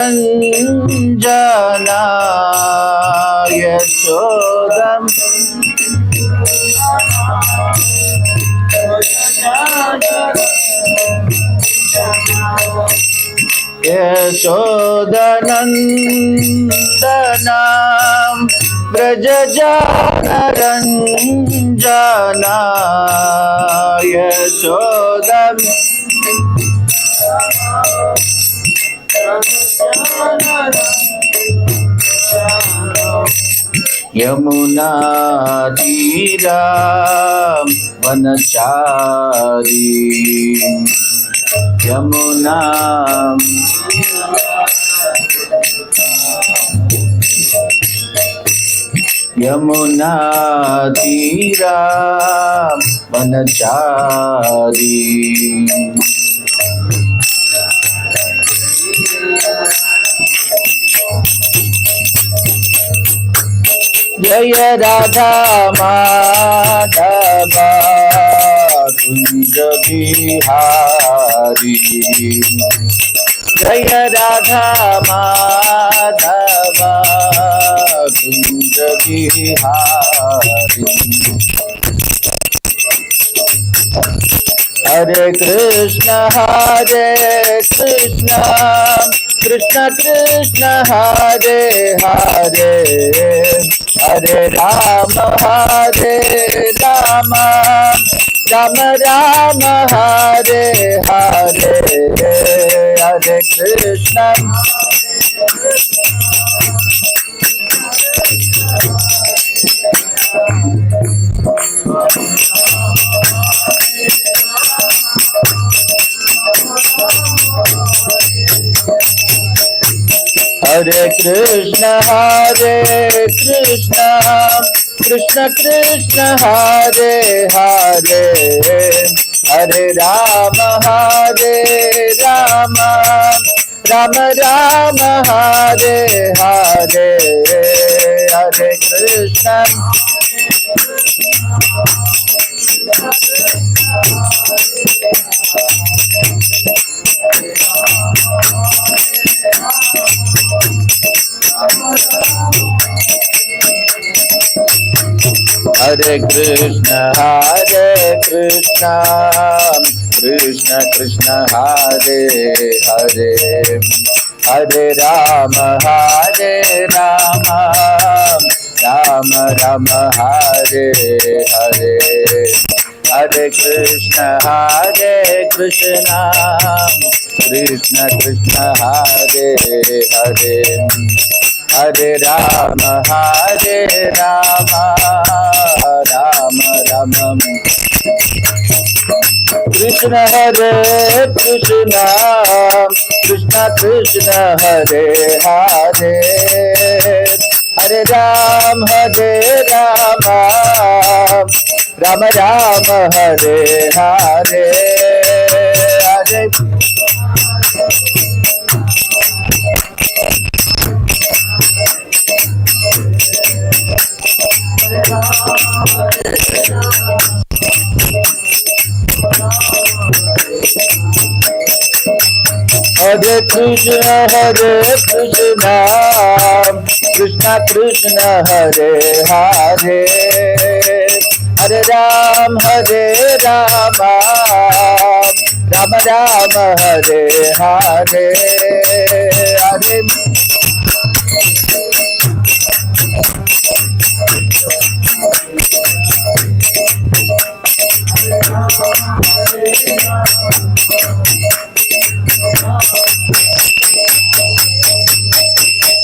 Anjanaय Chodam Yashodanandanam Brajajanaranjana Yashodam Yamuna Tira Vanachari Yamuna Yamuna Tira Vanachari Jaya Radha Madhava Kunja Bihari Jaya Radha Madhava Kunja Bihari Hare Krishna Krishna Krishna Hare Hare Hare Rama Rama Rama Hare Hare Hare Krishna Hare Krishna Krishna Krishna Hare Hare Hare Rama Rama Rama Hare Hare Hare Krishna Hare Krishna Krishna Krishna Hare Hare Hare Rama Rama Rama Hare Hare Hare Krishna Krishna Krishna Hare Hare Hare Rama Rama Rama Krishna Hare Krishna Krishna Krishna Hare Hare Hare Rama Rama Rama Hare Hare Hare Hare Krishna Krishna Krishna Hare Hare Hare Rama Rama Rama Hare Hare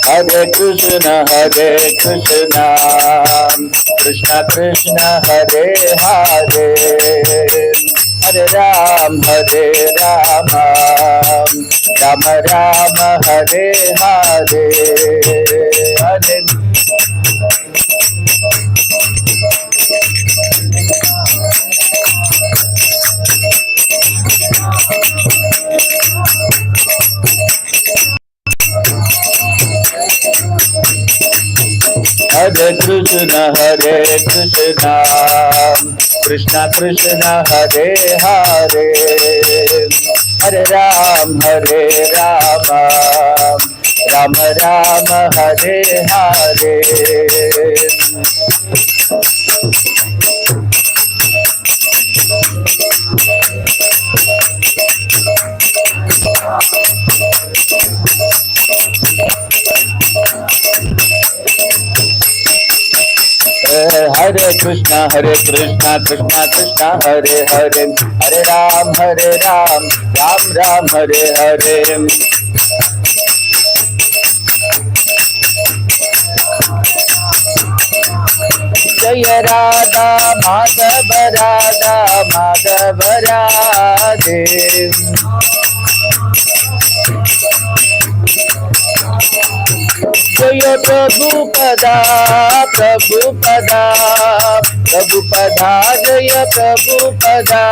Hare Hare Krishna Krishna Krishna Hare Hare Hare Rama Rama Rama Hare Hare Hare Hare Krishna Krishna Krishna Hare Hare Hare Rama Rama Rama Hare Hare. Hare Krishna, Krishna Krishna, Hare Hare, Hare Ram, Ram Ram, Hare Hare. Jaya Radha Madhava Radha Madhava Radhe. Jaya Prabhupada Prabhupada Prabhupada Jaya Prabhupada.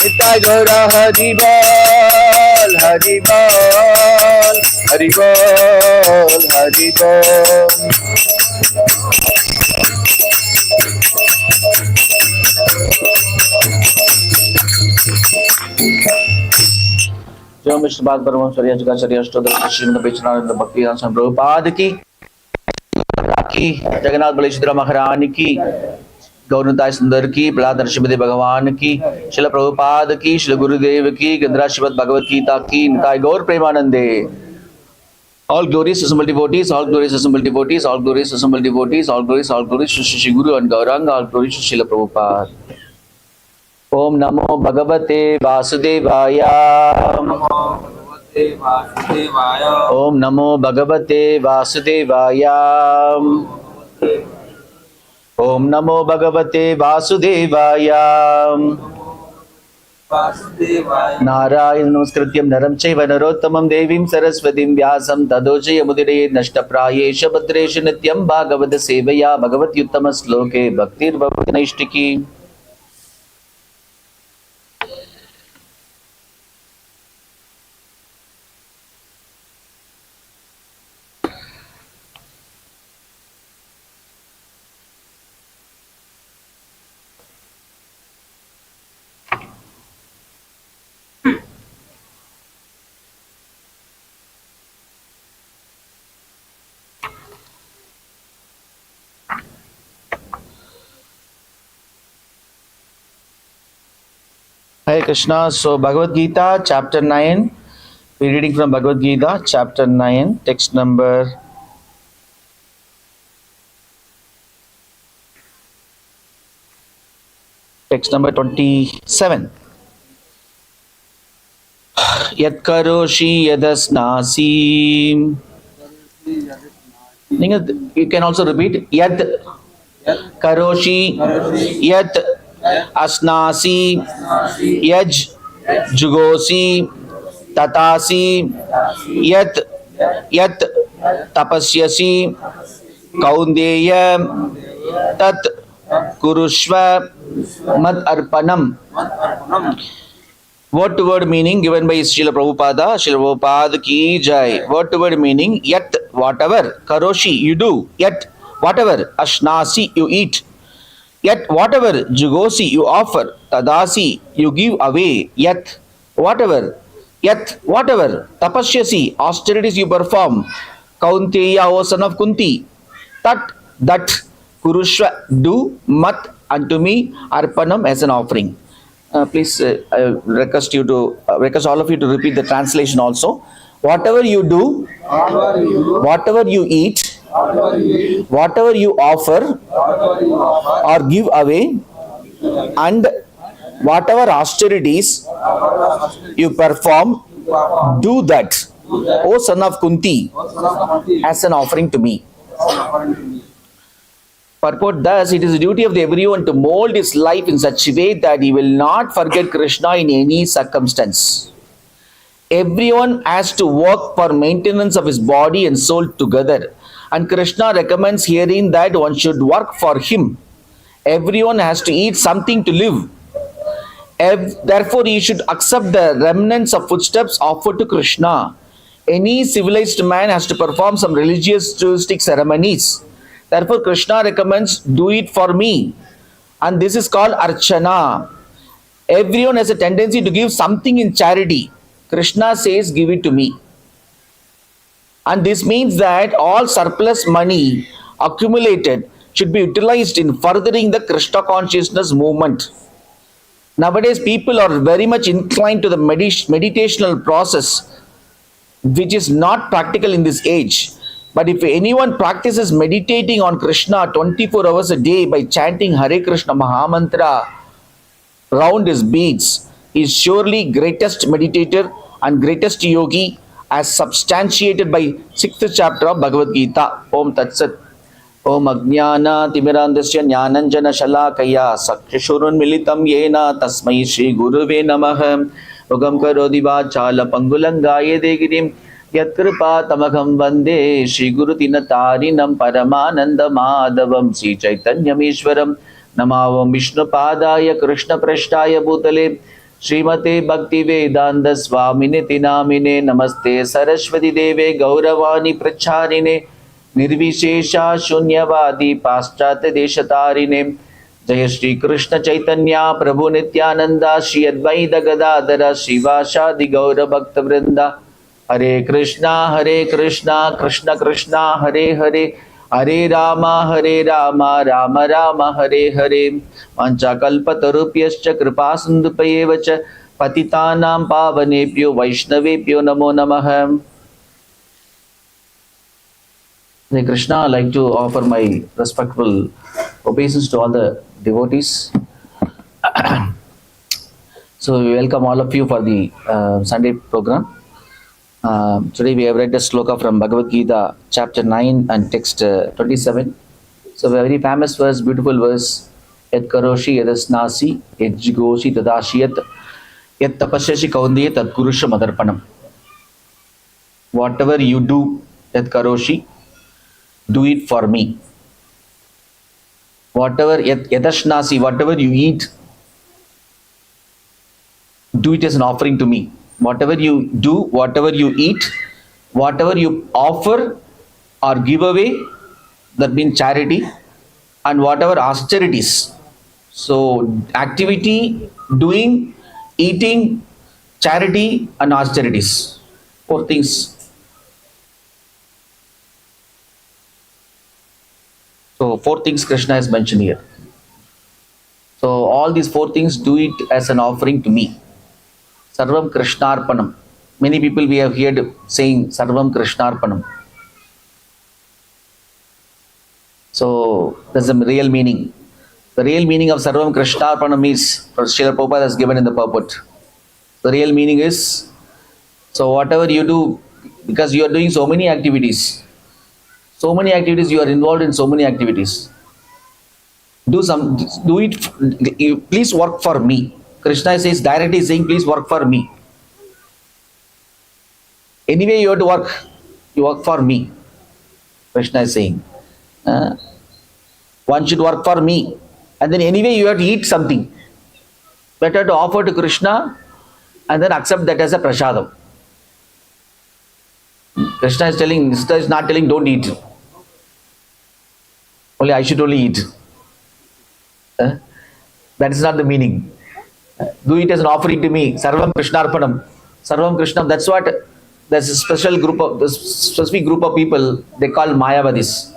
Nitai Gaura Hari Bol Hari Bol Hari Bol Hari Bol. जो मिश्र बाग परम सूर्य जगह चर्या अष्टोदर श्रीमद पेचनानंद भक्ति आश्रम प्रभुपाद की जगन्नाथ बलेश्वर महारानी की गौरताय सुंदर की प्रहलाद नरसिंह भगवान की शिल प्रभुपाद की शिल गुरुदेव की गंधरा श्रीमद भगवद गीता की निताय गौर प्रेमानंदे. All glories assembled devotees, all glories assembled devotees, all glories assembled devotees, all glories to Shri Guru and Gauranga, all glories to Srila Prabhupada. Om Namo Bhagavate Vasudevaya. Om Namo Bhagavate Vasudevaya. Om Namo Bhagavate Vasudevaya. Narayana Namaskrityam Naram Chaiva Narottamam Devim Saraswatim Vyasam Tadojaya Mudire Nashtaprayesha Bhadresha Nityam Bhagavata Sevaya Bhagavat Yuttama Sloke Bhaktir Bhavati Naishtiki. Hare Krishna. So Bhagavad Gita chapter 9. We're reading from Bhagavad Gita chapter 9, text number 27. Yat karoshi yadasnasi. You can also repeat yad karoshi yat asnasi yaj jugosi tatasi yat tapasyasi kaundeya tat kurushva mad arpanam. Word to word meaning given by Srila Prabhupada. Srila Prabhupada ki jai. Word to word meaning yat whatever, karoshi you do, yat whatever, ashnasi you eat, yet whatever, jugosi you offer, tadasi you give away, yet whatever, tapasyasi austerities you perform, kaunteya O son of Kunti, that kurushva do, mat unto me, arpanam as an offering. Please request all of you to repeat the translation also. Whatever you do, whatever you eat, whatever you offer or give away, and whatever austerities you perform, do that, O son of Kunti, as an offering to me. Purport thus, it is the duty of everyone to mold his life in such a way that he will not forget Krishna in any circumstance. Everyone has to work for maintenance of his body and soul together, and Krishna recommends herein that one should work for him. Everyone has to eat something to live. Therefore, he should accept the remnants of footsteps offered to Krishna. Any civilized man has to perform some ritualistic ceremonies. Therefore, Krishna recommends, do it for me. And this is called Archana. Everyone has a tendency to give something in charity. Krishna says, give it to me. And this means that all surplus money accumulated should be utilized in furthering the Krishna consciousness movement. Nowadays, people are very much inclined to the meditational process, which is not practical in this age. But if anyone practices meditating on Krishna 24 hours a day by chanting Hare Krishna Mahamantra round his beads, he is surely greatest meditator and greatest yogi, as substantiated by 6th chapter of Bhagavad Gita. Om Tat Sat. Om Ajnana Timirandasya Jnananjana Shalakaya Sakshashurun Militam Yena Tasmai Shri Guruve Namaha. Ugam Karodi Vachala Pangulangaye Degirim Yat Kripa Tamaham Vande Shri Guru Tinatarinam Paramananda Madhavam Sri Chaitanyamishwaram Namavam Vishnu Padaya Krishna Prashtaya Bhutale Srimate Bhakti Vedanta Swamine Tinamine Namaste Saraswati Deve Gauravani Pracharine Nirvishesha Shunyavadi Paschatya Deshatarine Jaya Shri Krishna Chaitanya Prabhu Nityananda Shri Advaita Gadadhara Shivashadi Gaura Bhakta Vrinda Hare Krishna Krishna Krishna Hare Hare Hare Rama Rama Rama Hare Hare Manchakalpatarupyascha Kripa Sindhupayevacha Patitanam Pavanebhyo Vaishnavebhyo Namo Namaha. Hare Krishna, I like to offer my respectful obeisance to all the devotees. So we welcome all of you for the Sunday program. Today we have read the sloka from Bhagavad Gita, chapter 9 and text 27. So a very famous verse, beautiful verse. Yat karoshi yadasnasi yat jigoshi tadashiyat yat tapasyashi kaundiye tad kurusha madarpanam. Whatever you do, yat karoshi, do it for me. Whatever yadashnasi, whatever you eat, do it as an offering to me. Whatever you do, whatever you eat, whatever you offer or give away, that means charity, and whatever austerities. So activity, doing, eating, charity and austerities. 4 things. So 4 things Krishna has mentioned here. So all these 4 things, do it as an offering to me. Sarvam Krishnarpanam. Many people we have heard saying Sarvam Krishnarpanam. So that's the real meaning. The real meaning of Sarvam Krishnarpanam is, Srila Prabhupada has given in the purport. The real meaning is, so whatever you do, because you are doing so many activities, you are involved in so many activities. Do it, please work for me. Krishna says directly saying, please work for me. Anyway, you have to work. You work for me. Krishna is saying. One should work for me. And then anyway, you have to eat something. Better to offer to Krishna and then accept that as a prasadam. Krishna is not telling don't eat. Only I should only eat. That is not the meaning. Do it as an offering to me. Sarvam Krishnarpanam. Sarvam Krishnam. That's what there's a specific group of people they call Mayavadis.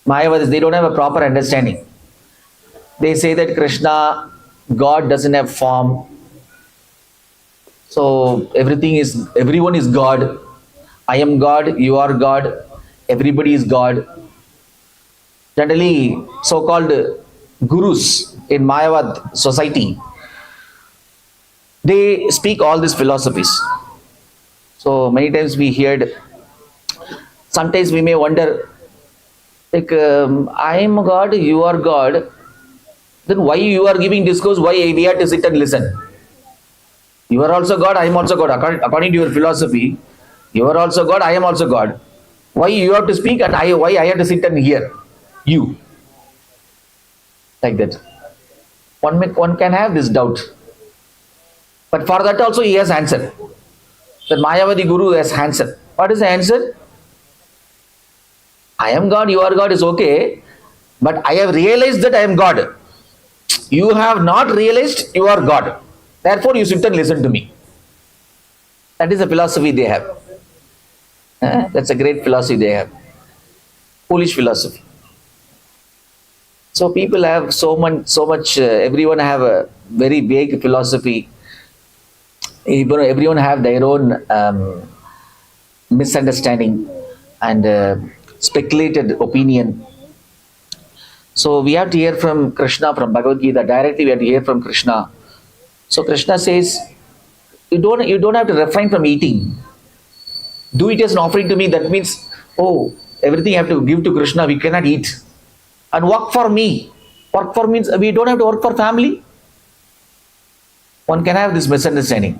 Mayavadis, they don't have a proper understanding. They say that Krishna, God doesn't have form. So everyone is God. I am God, you are God, everybody is God. Generally, so-called gurus in Mayavad society, they speak all these philosophies. So many times we heard, sometimes we may wonder, like, I am God, you are God, then why you are giving discourse, why we have to sit and listen? You are also God, I am also God. According to your philosophy, you are also God, I am also God. Why you have to speak and why I have to sit and hear you? Like that. One can have this doubt. But for that also he has answered. The Mayavadi Guru has answered. What is the answer? I am God, you are God is okay. But I have realized that I am God. You have not realized you are God. Therefore, you sit and listen to me. That is the philosophy they have. That's a great philosophy they have. Foolish philosophy. So people have so much. Everyone have a very vague philosophy. Everyone have their own misunderstanding and speculated opinion. So we have to hear from Krishna, from Bhagavad Gita directly. We have to hear from Krishna. So Krishna says, you don't have to refrain from eating. Do it as an offering to me. That means, oh, everything I have to give to Krishna. We cannot eat. And work for me. Work for means we don't have to work for family. One can have this misunderstanding.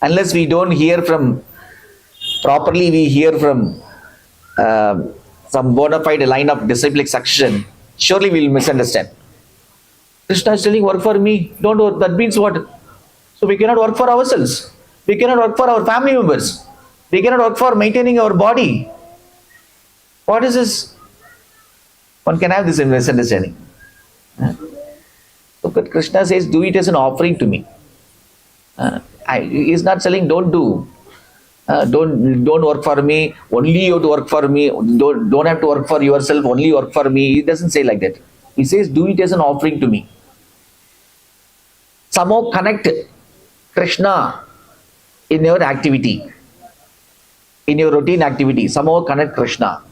Unless we don't hear from properly, we hear from some bona fide line of disciplic succession, surely we will misunderstand. Krishna is telling, work for me. Don't work. That means what? So we cannot work for ourselves. We cannot work for our family members. We cannot work for maintaining our body. What is this? One can have this misunderstanding. Look at Krishna says, do it as an offering to me. He is not saying don't do. Don't work for me. Only you have to work for me. Don't have to work for yourself. Only work for me. He doesn't say like that. He says, do it as an offering to me. Somehow connect Krishna in your activity, in your routine activity. Somehow connect Krishna.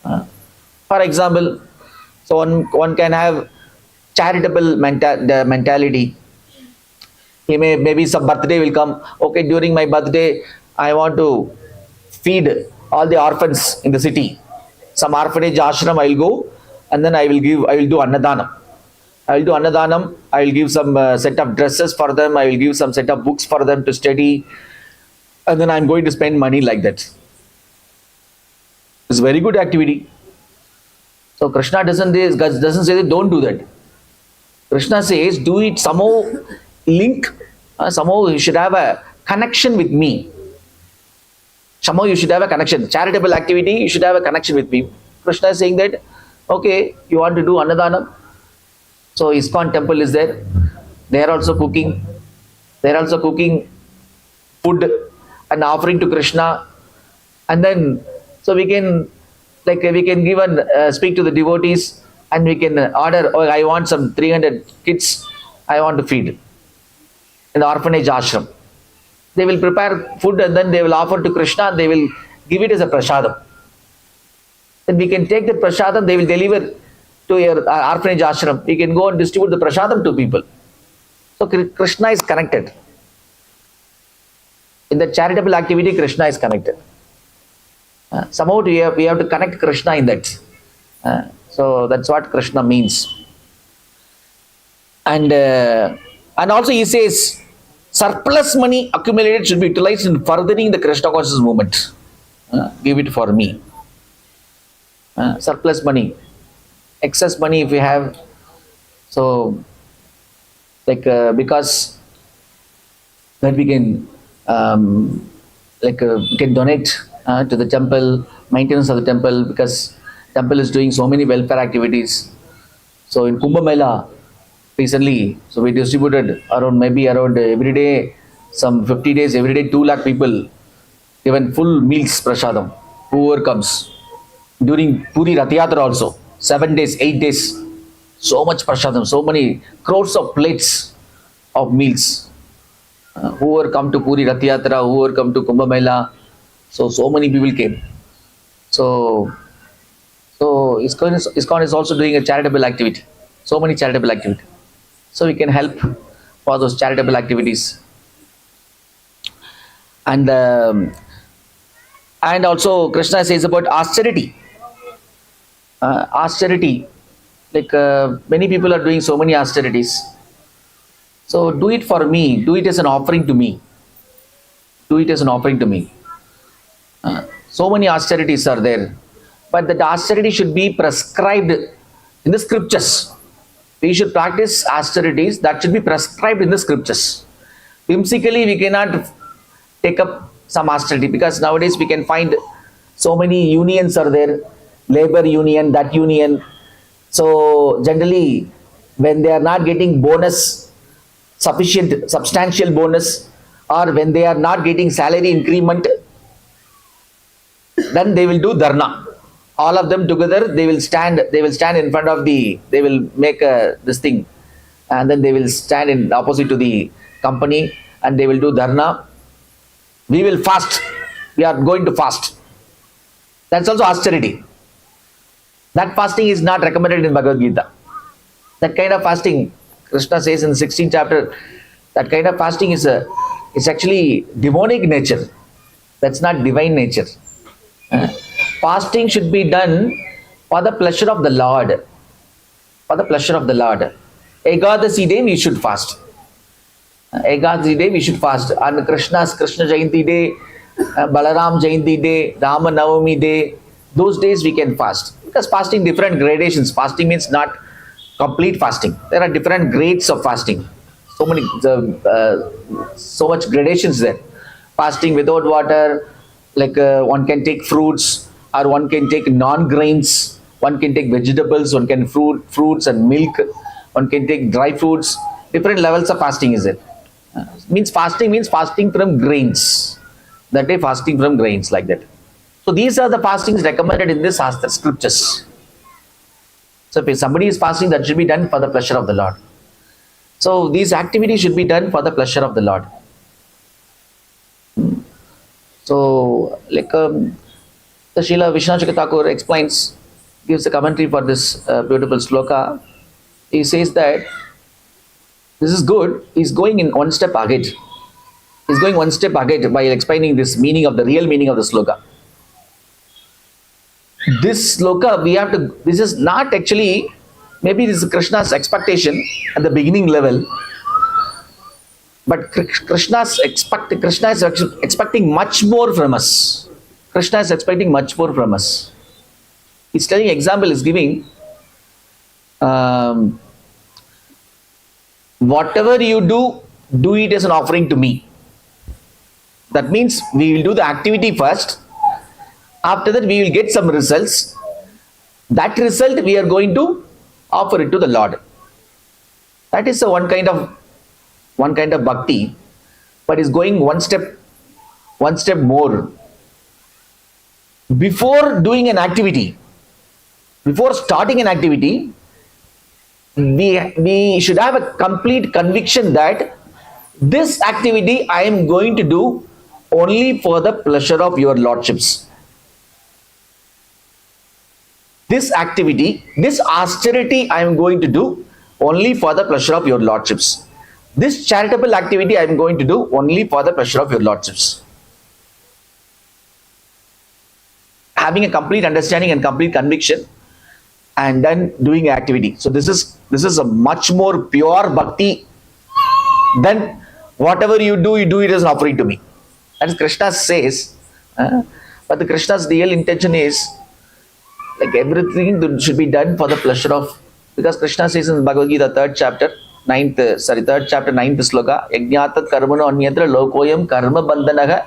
For example, so one can have charitable mentality. He maybe some birthday will come. Okay, during my birthday, I want to feed all the orphans in the city. Some orphanage ashram I will go, and then I will do Annadanam. I will do Annadanam. I will give some set of dresses for them. I will give some set of books for them to study, and then I am going to spend money like that. It's a very good activity. So Krishna doesn't say that don't do that. Krishna says, do it somehow link. Somehow you should have a connection with me. Somehow you should have a connection. Charitable activity, you should have a connection with me. Krishna is saying that, okay, you want to do Annadanam. So ISKCON temple is there. They are also cooking. They are also cooking food and offering to Krishna. And then, so we can give and speak to the devotees, and we can order, oh, I want some 300 kids I want to feed in the orphanage ashram. They will prepare food and then they will offer to Krishna, and they will give it as a prasadam. Then we can take that prasadam, they will deliver to your orphanage ashram. We can go and distribute the prasadam to people. So Krishna is connected. In the charitable activity, Krishna is connected. Somehow we have to connect Krishna in that. So that's what Krishna means. And also he says, surplus money accumulated should be utilized in furthering the Krishna consciousness movement. Give it for me. Surplus money, excess money if we have. So because that we can we can donate to the temple, maintenance of the temple, because temple is doing so many welfare activities. So in Kumbh Mela recently, so we distributed around every day, some 50 days, every day 2 lakh people given full meals prasadam, whoever comes. During Puri Rath Yatra also, 7 days, 8 days, so much prasadam, so many crores of plates of meals. Whoever come to Puri Rath Yatra, whoever come to Kumbh Mela, so many people came. So ISKCON is also doing a charitable activity. So many charitable activity. So we can help for those charitable activities. And also Krishna says about austerity. Austerity, many people are doing so many austerities. So do it for me. Do it as an offering to me. Do it as an offering to me. So many austerities are there, but that austerity should be prescribed in the scriptures. We should practice austerities that should be prescribed in the scriptures. Whimsically, we cannot take up some austerity, because nowadays we can find so many unions are there, labor union, that union. So generally when they are not getting bonus, substantial bonus, or when they are not getting salary increment, then they will do dharna. All of them together, they will stand in front of they will make this thing, and then they will stand in opposite to the company, and they will do dharna. We will fast. We are going to fast. That's also austerity. That fasting is not recommended in Bhagavad Gita. That kind of fasting, Krishna says in the 16th chapter, that kind of fasting is actually demonic nature. That's not divine nature. Fasting should be done for the pleasure of the Lord. For the pleasure of the Lord. Ekadasi day we should fast. Ekadasi day we should fast. On Krishna Jayanti day, Balaram Jayanti day, Rama Navami day, those days we can fast. Because fasting different gradations. Fasting means not complete fasting. There are different grades of fasting. So much gradations there. Fasting without water, like one can take fruits, or one can take non-grains, one can take vegetables, one can fruits and milk, one can take dry fruits. Different levels of fasting is it. Means fasting from grains. That day fasting from grains, like that. So these are the fastings recommended in the Shastra scriptures. So if somebody is fasting, that should be done for the pleasure of the Lord. So these activities should be done for the pleasure of the Lord. So like the Srila Vishnu Thakur explains, gives a commentary for this beautiful sloka. He says that this is good. He's going in one step ahead. He's going one step ahead by explaining this meaning of the real meaning of the sloka. This sloka, this is not actually, maybe this is Krishna's expectation at the beginning level, but Krishna is expecting much more from us. Krishna is expecting much more from us. He's telling example, is giving, whatever you do it as an offering to me. That means we will do the activity first. After that, we will get some results. That result we are going to offer it to the Lord. That is one kind of bhakti, but is going one step more. Before doing an activity, before starting an activity, we should have a complete conviction that this activity I am going to do only for the pleasure of your lordships. This activity, this austerity I am going to do only for the pleasure of your lordships. This charitable activity I am going to do only for the pleasure of your lordships. Having a complete understanding and complete conviction, and then doing activity. So this is a much more pure bhakti than whatever you do it as an offering to me. As Krishna says, but the Krishna's real intention is like everything should be done for the pleasure of, because Krishna says in Bhagavad Gita 3rd chapter 9th sloka, Yajnatat karmano anyatra lokoyam karma bandhanaha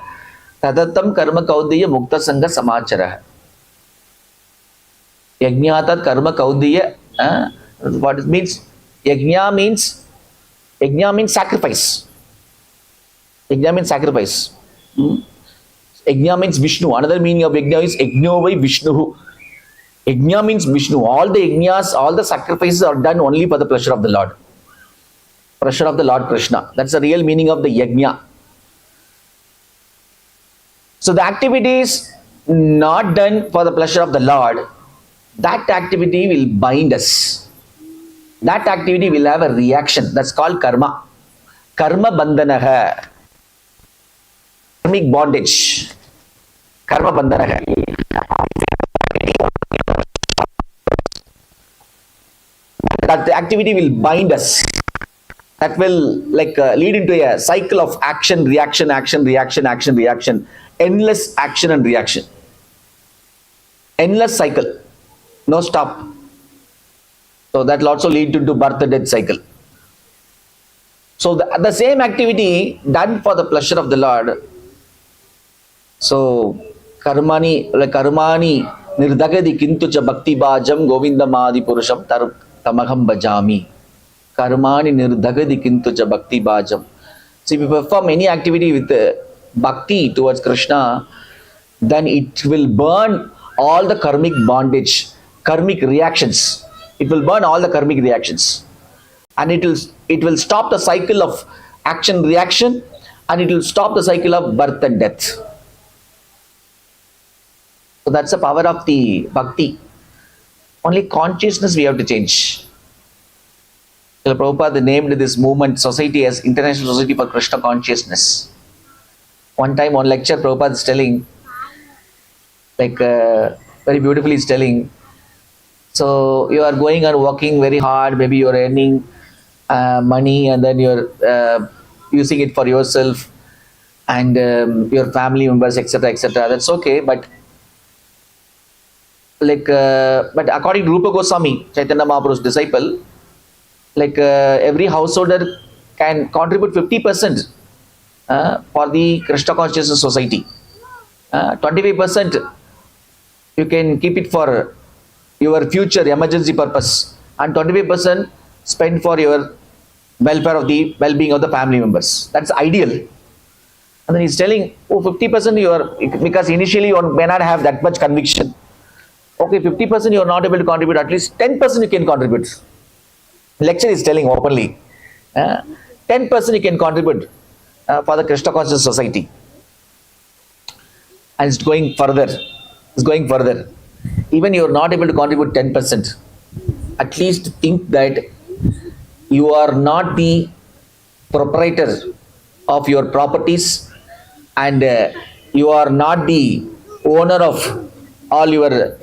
tadatam karma kaudiya mukta sangha samacharaha. Yajnatat karma kaudiya, what it means? Yajna means sacrifice. Yajna means sacrifice. Yajna means Vishnu. Another meaning of yajna is yajno vai Vishnu. Yajna means Vishnu. All the yajnas, all the sacrifices are done only for the pleasure of the Lord. Pleasure of the Lord Krishna. That's the real meaning of the yajna. So the activity is not done for the pleasure of the Lord. That activity will bind us. That activity will have a reaction. That's called karma. Karma bandhanaha. Karmic bondage. Karma bandhanaha. That the activity will bind us. That will lead into a cycle of action, reaction, action, reaction, action, reaction. Endless action and reaction. Endless cycle. No stop. So that will also lead to birth and death cycle. So the same activity done for the pleasure of the Lord. So karmani nirdagadi kintucha bhakti bhajam govindamadi purusham tamaham bhajami. Karmani nirdhagadi kintuja bhakti bhajam. So if you perform any activity with bhakti towards Krishna, then it will burn all the karmic bondage, karmic reactions. It will burn all the karmic reactions. And it will stop the cycle of action reaction, and it will stop the cycle of birth and death. So that's the power of the bhakti. Only consciousness we have to change. Prabhupada named this movement society as International Society for Krishna Consciousness. One time, one lecture, Prabhupada is telling, very beautifully is telling, so you are going and working very hard, maybe you are earning money, and then you are using it for yourself and your family members, etc., etc. That's okay, but according to Rupa Goswami, Chaitanya Mahaprabhu's disciple, every householder can contribute 50% for the Krishna Consciousness Society. 25% you can keep it for your future emergency purpose, and 25% spend for your welfare of the well-being of the family members. That's ideal. And then he's telling, 50% you are, because initially you may not have that much conviction. Okay, 50% you are not able to contribute, at least 10% you can contribute. Lecture is telling openly, 10% you can contribute for the Krishna Conscious Society. And it's going further. It's going further. Even you are not able to contribute 10%, at least think that you are not the proprietor of your properties, and you are not the owner of all your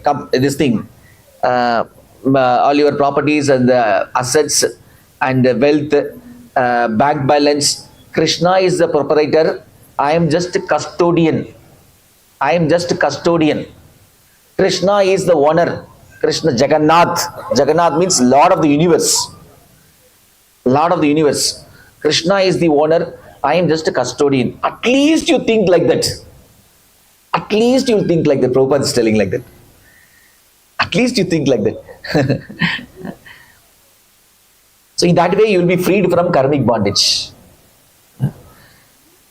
all your properties and assets and wealth, bank balance. Krishna is the proprietor. I am just a custodian. I am just a custodian. Krishna is the owner. Krishna, Jagannath. Jagannath means Lord of the universe. Lord of the universe. Krishna is the owner. I am just a custodian. At least you think like that. At least you think like that. Prabhupada is telling like that. At least you think like that. So in that way you will be freed from karmic bondage.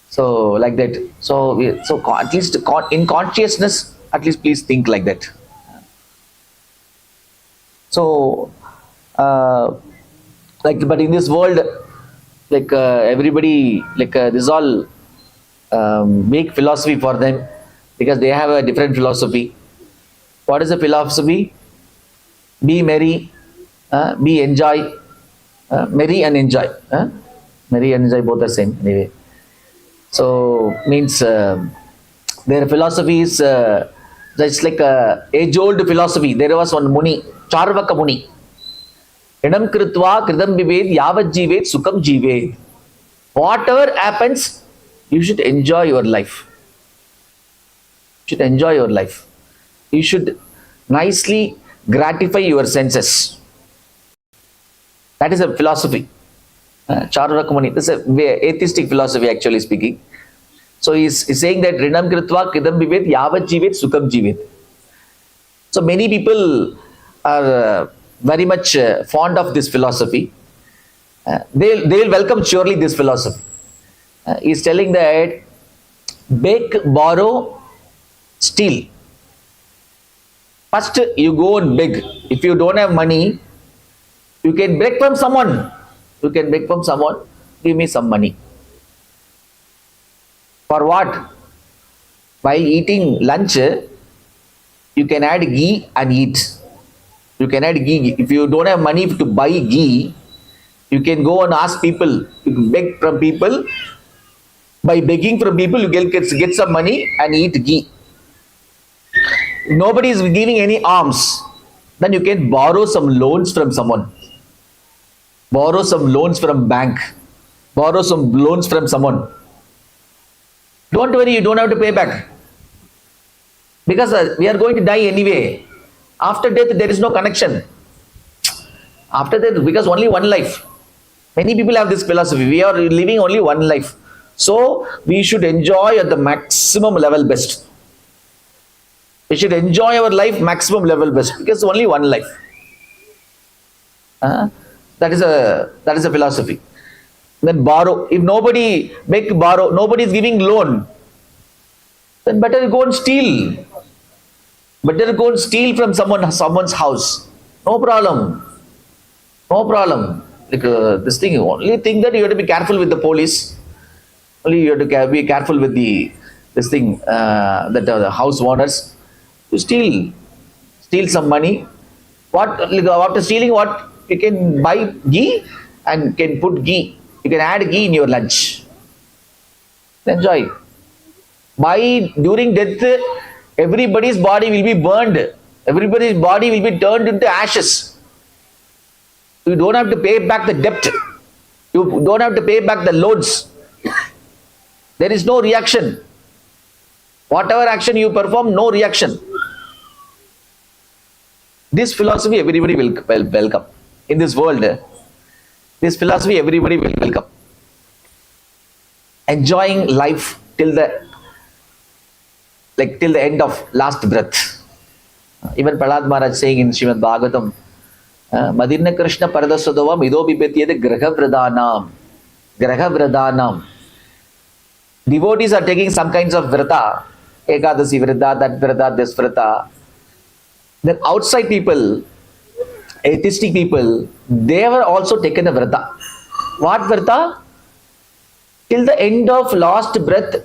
So like that. So at least in consciousness, at least please think like that. So but in this world, everybody, this is all make philosophy for them, because they have a different philosophy. What is the philosophy? Be merry, be enjoy, merry and enjoy. Merry and enjoy both are same anyway. So means their philosophy is it's like a age-old philosophy. There was one Muni, Charvaka Muni. Idam kritva kridam vived yavat jivet sukam jivet. Whatever happens, you should enjoy your life. You should enjoy your life. You should nicely gratify your senses. That is a philosophy. Charvaka Muni. This is a atheistic philosophy, actually speaking. So he's saying that Rinam Kritva Kridam Vivet Yavat Jivet Sukam Jivet. So many people are very much fond of this philosophy. They'll welcome surely this philosophy. He's telling that beg, borrow, steal. First you go and beg. If you don't have money, you can beg from someone. You can beg from someone, give me some money. For what? While eating lunch, you can add ghee and eat. You can add ghee. If you don't have money to buy ghee, you can go and ask people. You can beg from people. By begging from people, you get some money and eat ghee. Nobody is giving any alms. Then you can borrow some loans from someone. Borrow some loans from bank. Borrow some loans from someone. Don't worry, you don't have to pay back. Because we are going to die anyway. After death, there is no connection. After death, because only one life. Many people have this philosophy. We are living only one life. So, we should enjoy at the maximum level best. We should enjoy our life maximum level best. Because only one life. That is a philosophy. Then borrow. If nobody nobody is giving loan, then better go and steal. Better go and steal from someone's house. No problem. No problem. Like this thing, only thing that you have to be careful with the police. Only you have to be careful with the house owners. To steal some money. After stealing, what you can buy ghee and can put ghee. You can add ghee in your lunch. Enjoy. During death, everybody's body will be burned. Everybody's body will be turned into ashes. You don't have to pay back the debt. You don't have to pay back the loans. There is no reaction. Whatever action you perform, no reaction. This philosophy everybody will welcome. In this world, this philosophy everybody will welcome. Enjoying life till the end of last breath. Even Prahlad Maharaj saying in Srimad Bhagavatam, Madirna Krishna Paradasodavam Ido Bipetiyade Graha Vradhanam. Devotees are taking some kinds of vrata, Ekadasi vrata, that vrata, this vrata. Then outside people, atheistic people, they were also taken a vrata. What vrata? Till the end of last breath,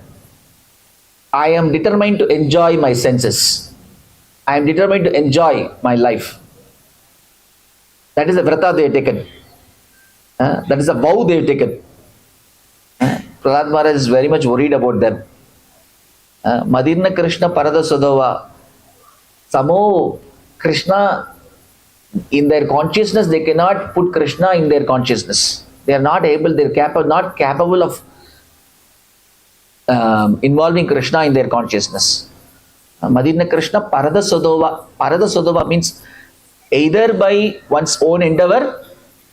I am determined to enjoy my senses. I am determined to enjoy my life. That is a vrata they have taken. That is a vow they have taken. Prahlad Maharaj is very much worried about them. Madirna Krishna Parada Sodava. Samo Krishna, in their consciousness, they cannot put Krishna in their consciousness. They are not able, they are not capable of involving Krishna in their consciousness. Madirna Krishna Parada Sodova. Parada Sodova means either by one's own endeavor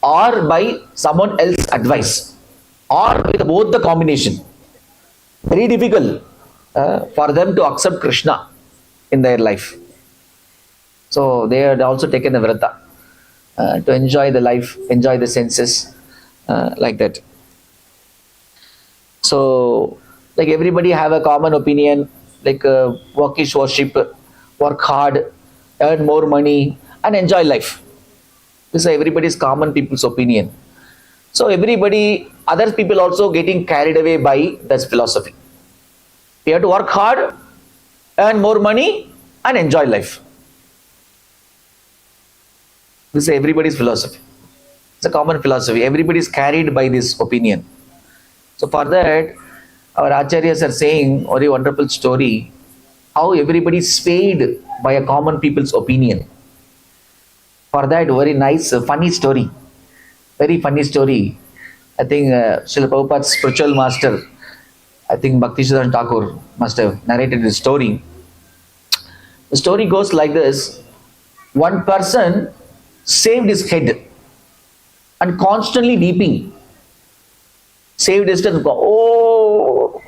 or by someone else's advice, or with both the combination. Very difficult for them to accept Krishna in their life. So they had also taken the vrata to enjoy the life, enjoy the senses, like that. So, like everybody have a common opinion, like work is worship, work hard, earn more money, and enjoy life. This is everybody's common people's opinion. So other people also getting carried away by this philosophy. You have to work hard, earn more money, and enjoy life. This is everybody's philosophy. It's a common philosophy. Everybody is carried by this opinion. So for that, our acharyas are saying a very wonderful story, how everybody is swayed by a common people's opinion. For that, very nice, funny story. Very funny story. I think Srila Prabhupada's spiritual master, I think Bhaktisiddhanta Thakur must have narrated this story. The story goes like this. One person saved his head and constantly weeping. Saved his head and go, oh,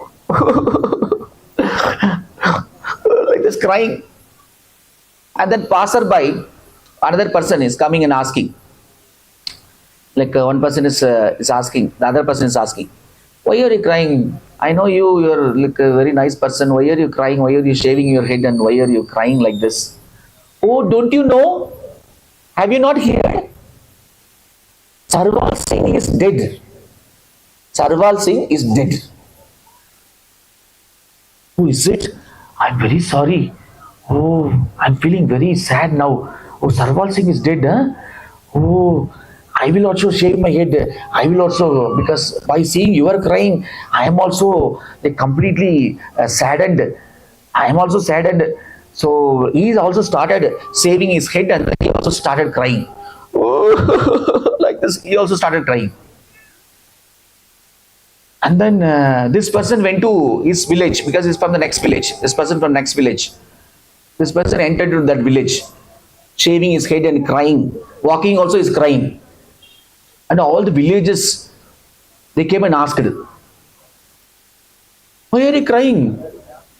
like this crying. And then passerby, another person is coming and asking. Like one person is asking, the other person is asking, why are you crying? I know you're like a very nice person. Why are you crying? Why are you shaving your head and why are you crying like this? Oh, don't you know? Have you not heard? Sarval Singh is dead. Sarval Singh is dead. Who is it? I'm very sorry. Oh, I'm feeling very sad now. Oh, Sarval Singh is dead, huh? Oh, I will also shave my head. I will also, because by seeing you are crying, I am also like, completely saddened. I am also saddened. So he also started shaving his head and he also started crying. Oh, like this, he also started crying. And then this person went to his village because he's from the next village. This person from next village. This person entered into that village, shaving his head and crying. Walking also is crying. And all the villagers, they came and asked, why are you crying?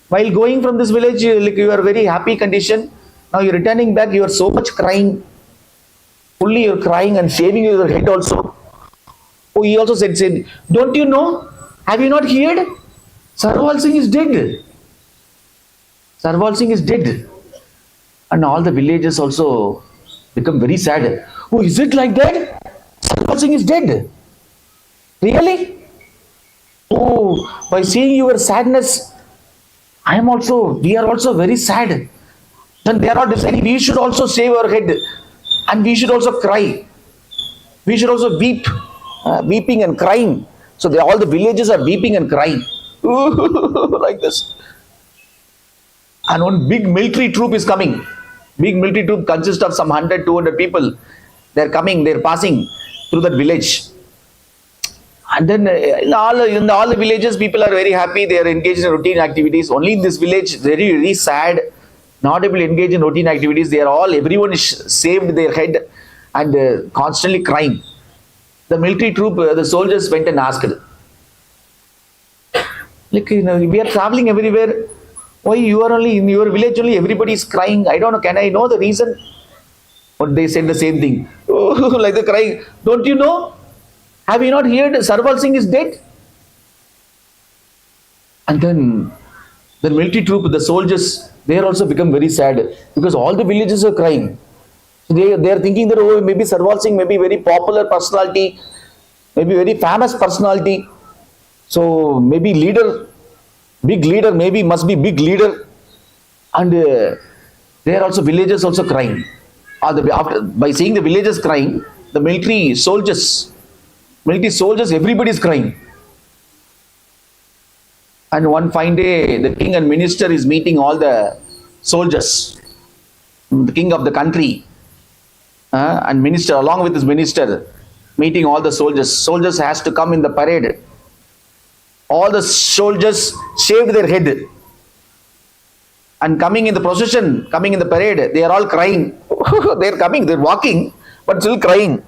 While going from this village, you are very happy condition. Now you're returning back, you are so much crying. Fully you're crying and shaving your head also. Oh, he also said, don't you know? Have you not heard? Sarwal Singh is dead. Sarwal Singh is dead. And all the villagers also become very sad. Oh, is it like that? Sarwal Singh is dead. Really? Oh, by seeing your sadness, we are also very sad. Then they are all deciding we should also shave our head and we should also cry. We should also weep, weeping and crying. So all the villagers are weeping and crying. Like this. And one big military troop is coming. Big military troop consists of some 100, 200 people. They're coming, they're passing through that village. And then in all the villages, people are very happy. They are engaged in routine activities. Only in this village, very, very sad. Not able to engage in routine activities. Everyone is saved their head and constantly crying. The military troop, the soldiers went and asked, like, we are traveling everywhere. Why you are only in your village only everybody is crying? I don't know. Can I know the reason? But they said the same thing. Oh, like the crying. Don't you know? Have you not heard Sarwal Singh is dead? And then the military troop, the soldiers, they also become very sad because all the villagers are crying. So they are thinking that maybe Sarwal Singh may be very popular personality, maybe very famous personality. So maybe big leader, maybe must be big leader. And there are also villagers also crying. By seeing the villagers crying, the military soldiers, everybody is crying. And one fine day, the king and minister is meeting all the soldiers, the king of the country, and minister, along with his minister, meeting all the soldiers. Soldiers has to come in the parade. All the soldiers shaved their head. And coming in the procession, coming in the parade, they are all crying. They're coming, they're walking, but still crying,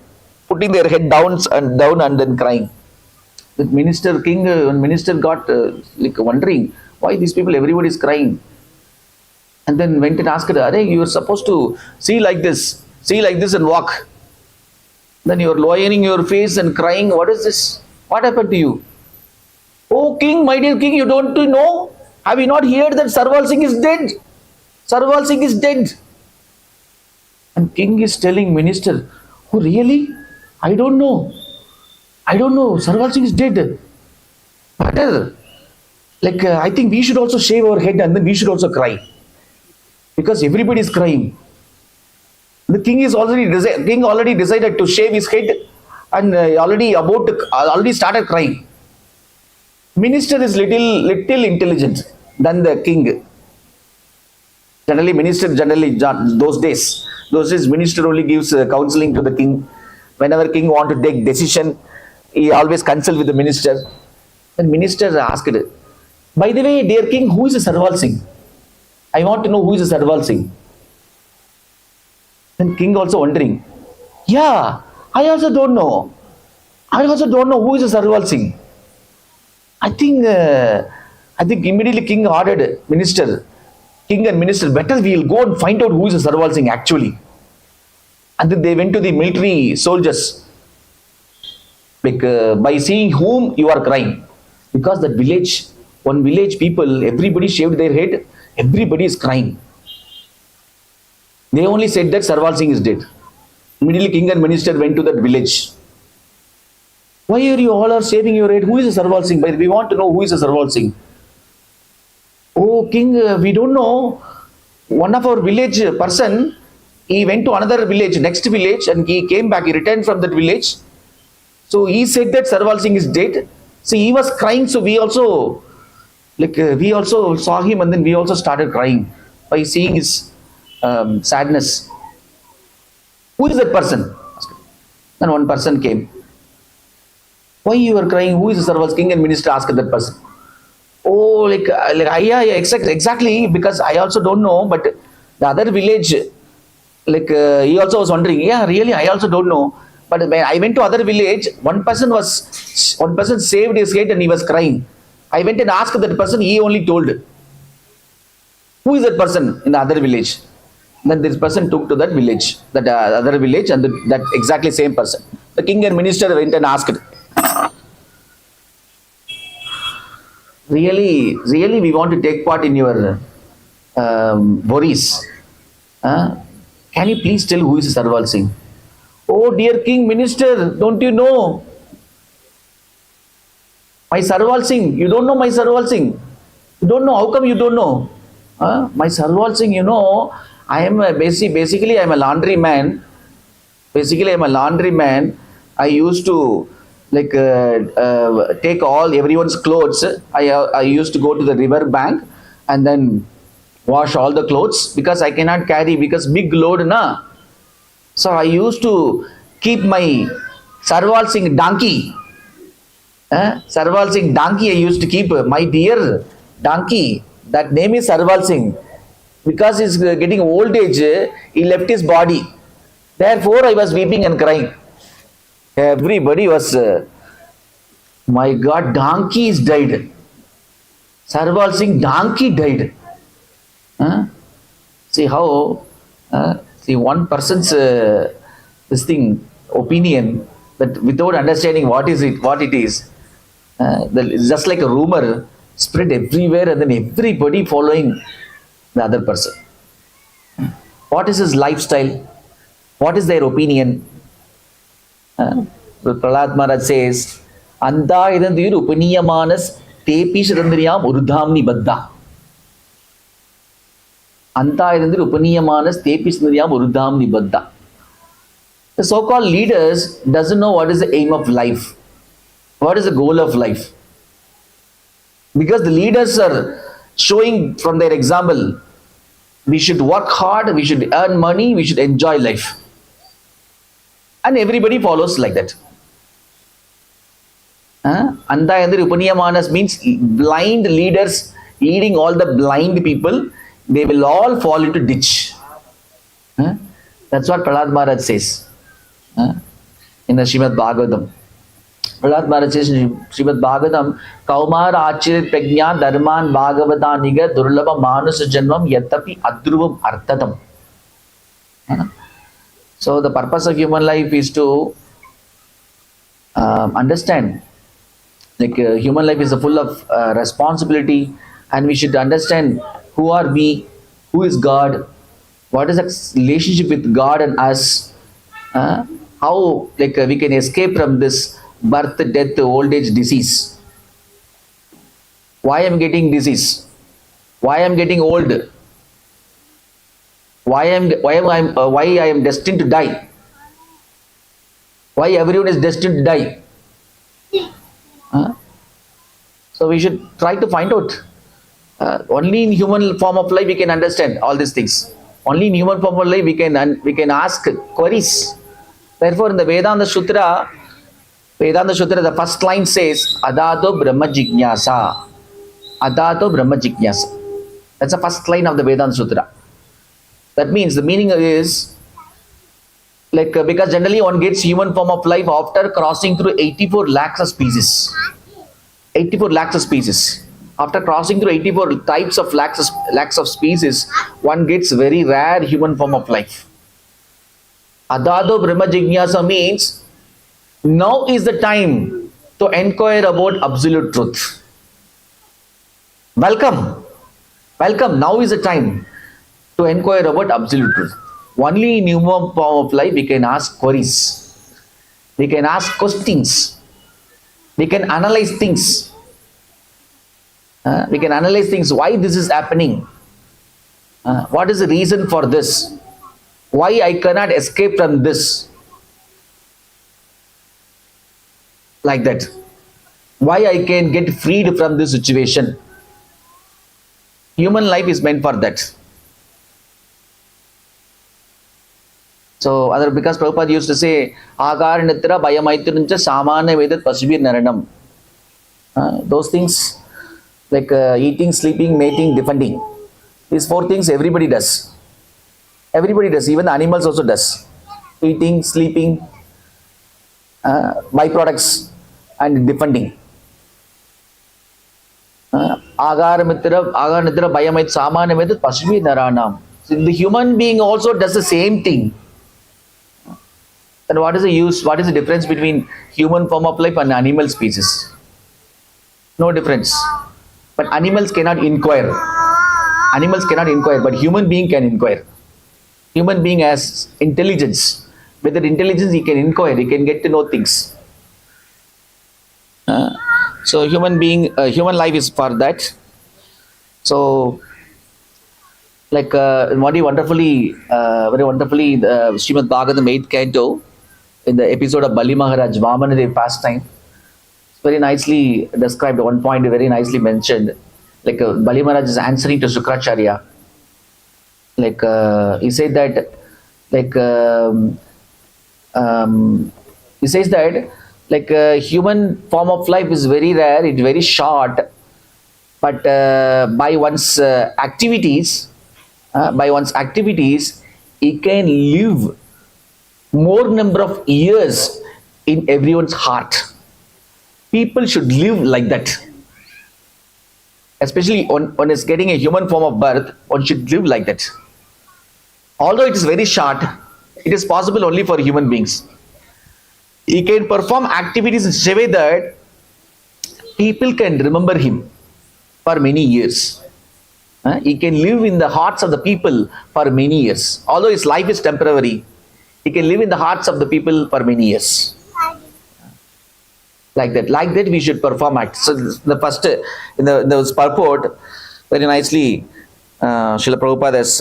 putting their head down and then crying. The minister got like wondering why these people, everybody is crying. And then went and asked, Hare, you are supposed to see like this and walk. Then you are lowering your face and crying. What is this? What happened to you? Oh king, my dear king, you don't know? Have you not heard that Sarwal Singh is dead? Sarwal Singh is dead. And king is telling minister, oh really? I don't know. Sarwal Singh is dead. Better. Like I think we should also shave our head and then we should also cry. Because everybody is crying. The king already decided to shave his head and already started crying. Minister is little intelligent than the king. Those days minister only gives counseling to the king. Whenever king want to take decision, he always consult with the minister. Then minister asked, by the way, dear king, who is Sarwal Singh? I want to know who is Sarwal Singh. Then king also wondering, yeah, I also don't know who is Sarwal Singh. I think immediately king ordered king and minister, better we will go and find out who is Sarwal Singh actually. And then they went to the military soldiers, like by seeing whom you are crying. Because that one village people, everybody shaved their head, everybody is crying. They only said that Sarwal Singh is dead. Immediately king and minister went to that village. Why are you all shaving your head? Who is Sarwal Singh? We want to know who is Sarwal Singh. Oh king, we don't know. One of our village person, he went to another village, next village, and he came back, he returned from that village. So he said that Sarwal Singh is dead. So he was crying, so we also saw him and then we also started crying by seeing his sadness. Who is that person? Then one person came. Why you are crying? Who is the Sarwal King and minister asked that person. Oh, yeah, exactly, because I also don't know, but the other village, he also was wondering, yeah, really, I also don't know. But when I went to other village, one person saved his head and he was crying. I went and asked that person, he only told. Who is that person in the other village? Then this person took to that village, that other village, and that exactly same person. The king and minister went and asked, really, we want to take part in your worries. Can you please tell who is Sarwal Singh? Oh, dear king, minister, don't you know? My Sarwal Singh, you don't know my Sarwal Singh? You don't know, how come you don't know? My Sarwal Singh, you know, I am basically I'm a laundry man. Basically, I'm a laundry man. I used to like take all everyone's clothes. I used to go to the river bank and then wash all the clothes because I cannot carry because big load na. So I used to keep my Sarwal Singh donkey. Sarwal Singh donkey I used to keep. My dear donkey, that name is Sarwal Singh. Because he's getting old age, he left his body. Therefore, I was weeping and crying. Everybody was, my God, donkey is died. Sarwal Singh, donkey died. See how, see one person's this thing, opinion, that without understanding what it is, just like a rumor spread everywhere and then everybody following the other person. What is his lifestyle? What is their opinion? Prahlad Maharaj says, Anta idandir upaniyamanas tepi shirandriyam urudhamni baddha. Anta idandir upaniyamanas tepi shirandriyam urudhamni baddha. The so-called leaders doesn't know what is the aim of life. What is the goal of life? Because the leaders are showing from their example, we should work hard, we should earn money, we should enjoy life. And everybody follows like that. Anta Yandir Upaniyamanas means blind leaders leading all the blind people, they will all fall into ditch. That's what Prahlad Maharaj says in the Srimad Bhagavatam. Prahlad Maharaj says in Srimad Bhagavatam, Kaumar Achirit Prajna Dharman Bhagavata Niga Durlabha Manus Janmam Yatapi Adruvam Arthatam. So the purpose of human life is to understand, like human life is full of responsibility, and we should understand who are we, who is God, what is the relationship with God and us, how like we can escape from this birth, death, old age, disease. Why I am getting disease? Why I am getting old? Why I am destined to die? Why everyone is destined to die? So we should try to find out. Only in human form of life we can understand all these things. Only in human form of life we can ask queries. Therefore, in the Vedanta Sutra, the first line says, Adato Brahma Jignasa. Adato Brahma Jignasa. That's the first line of the Vedanta Sutra. That means the meaning is, like, because generally one gets human form of life after crossing through 84 lakhs of species. 84 lakhs of species. After crossing through 84 types of lakhs of species, one gets very rare human form of life. Adado Brahma Jignasa means, now is the time to inquire about absolute truth. Welcome. Welcome. Now is the time to inquire about absolute truth. Only in human form of life we can ask queries. We can ask questions. We can analyze things. We can analyze things. Why this is happening? What is the reason for this? Why I cannot escape from this? Like that. Why I can get freed from this situation? Human life is meant for that. So, because Prabhupada used to say, Agar Nitra Bayamaituncha Samana Vedat Pasubir Naranam. Those things like eating, sleeping, mating, defending. These four things everybody does. Everybody does, even the animals also does. Eating, sleeping, byproducts, and defending. Agar Nitra Bayamait Samana Vedat Pasubir Naranam. So the human being also does the same thing. Then what is the use? What is the difference between human form of life and animal species? No difference. But animals cannot inquire. Animals cannot inquire, but human being can inquire. Human being has intelligence. With that intelligence, he can inquire. He can get to know things. So human life is for that. So, like very wonderfully, the Srimad Bhagavatam 8th canto, in the episode of Bali Maharaj, Vamanadev pastime, very nicely described. One point very nicely mentioned, like Bali Maharaj is answering to Sukracharya. Like he said that, like he says that, like human form of life is very rare, it's very short, but by one's activities, he can live more number of years in everyone's heart. People should live like that. Especially when one is getting a human form of birth, one should live like that. Although it is very short, it is possible only for human beings. He can perform activities in such a way that people can remember him for many years. He can live in the hearts of the people for many years. Although his life is temporary, he can live in the hearts of the people for many years. Like that we should perform acts. So the first, in the purport, very nicely, Srila Prabhupada has